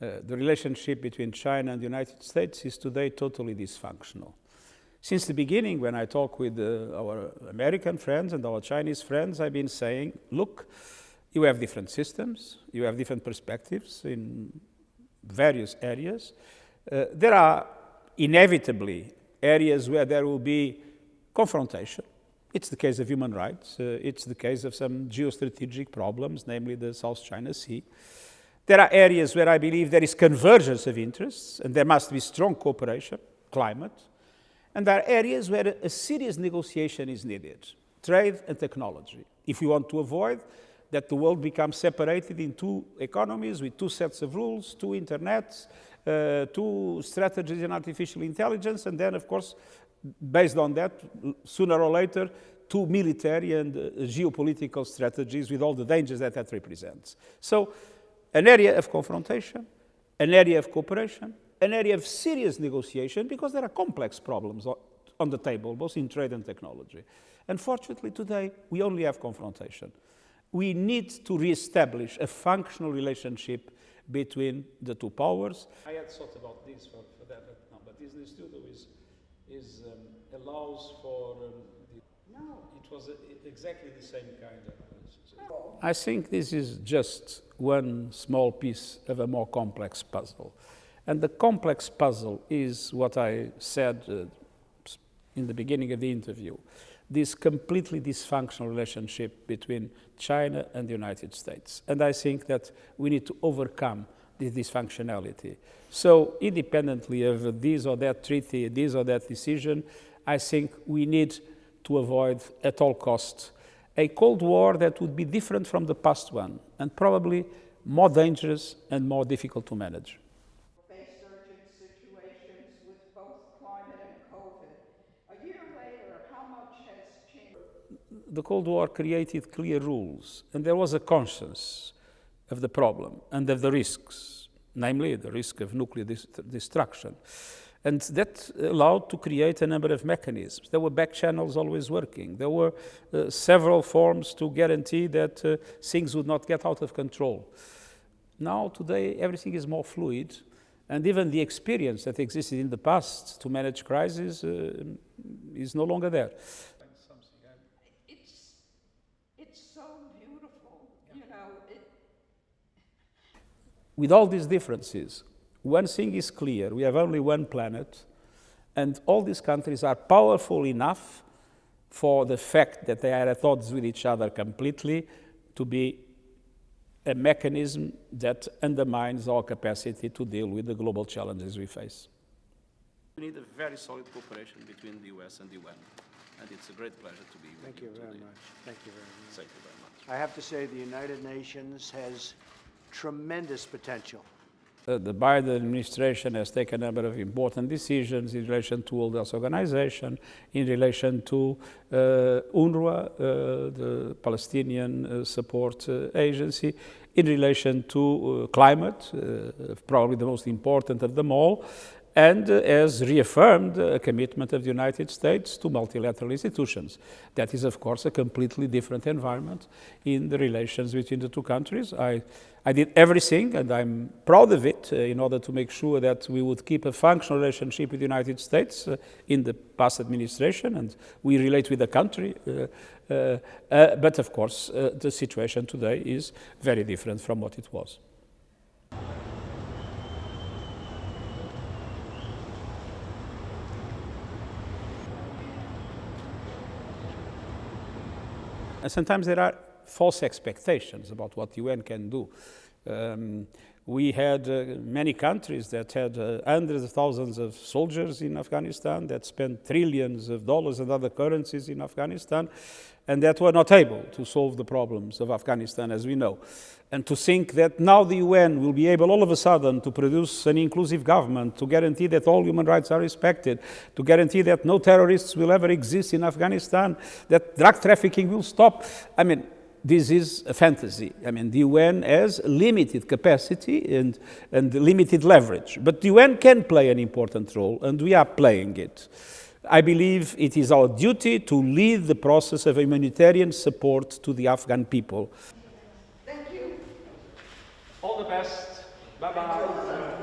The relationship between China and the United States is today totally dysfunctional. Since the beginning, when I talk with our American friends and our Chinese friends, I've been saying, look, you have different systems, you have different perspectives in various areas. There are inevitably areas where there will be confrontation. It's the case of human rights. It's the case of some geostrategic problems, namely the South China Sea. There are areas where I believe there is convergence of interests and there must be strong cooperation, climate. And there are areas where a serious negotiation is needed, trade and technology, if we want to avoid that the world becomes separated in two economies with two sets of rules, two internets, two strategies in artificial intelligence, and then, of course, based on that, sooner or later, two military and geopolitical strategies with all the dangers that that represents. So, an area of confrontation, an area of cooperation, an area of serious negotiation, because there are complex problems on the table, both in trade and technology. Unfortunately, today, we only have confrontation. We need to reestablish a functional relationship between the two powers. I had thought about this for that, but Disney Studio allows for no, it was exactly the same kind of. I think this is just one small piece of a more complex puzzle. And the complex puzzle is what I said in the beginning of the interview, this completely dysfunctional relationship between China and the United States. And I think that we need to overcome this dysfunctionality. So independently of this or that treaty, this or that decision, I think we need to avoid at all costs a Cold War that would be different from the past one and probably more dangerous and more difficult to manage. Faced urgent situations with both climate and COVID. A year later, how much has changed? The Cold War created clear rules, and there was a conscience of the problem and of the risks, namely the risk of nuclear destruction. And that allowed to create a number of mechanisms. There were back channels always working. There were several forms to guarantee that things would not get out of control. Now, today, everything is more fluid, and even the experience that existed in the past to manage crises is no longer there. It's so beautiful, you know. With all these differences, one thing is clear, we have only one planet, and all these countries are powerful enough for the fact that they are at odds with each other completely to be a mechanism that undermines our capacity to deal with the global challenges we face. We need a very solid cooperation between the US and the UN, and it's a great pleasure to be with you. Thank you very much. Thank you very much. Thank you very much. I have to say the United Nations has tremendous potential. The Biden administration has taken a number of important decisions in relation to World Health Organization, in relation to UNRWA, the Palestinian Support Agency, in relation to climate, probably the most important of them all, and has reaffirmed a commitment of the United States to multilateral institutions. That is, of course, a completely different environment in the relations between the two countries. I did everything, and I'm proud of it, in order to make sure that we would keep a functional relationship with the United States in the past administration, and we relate with the country. But, of course, the situation today is very different from what it was. And sometimes there are false expectations about what the UN can do. We had many countries that had hundreds of thousands of soldiers in Afghanistan, that spent trillions of dollars and other currencies in Afghanistan, and that were not able to solve the problems of Afghanistan as we know. And to think that now the UN will be able all of a sudden to produce an inclusive government, to guarantee that all human rights are respected, to guarantee that no terrorists will ever exist in Afghanistan, that drug trafficking will stop. I mean, this is a fantasy. I mean, the UN has limited capacity and limited leverage. But the UN can play an important role, and we are playing it. I believe it is our duty to lead the process of humanitarian support to the Afghan people. Thank you. All the best. Bye-bye.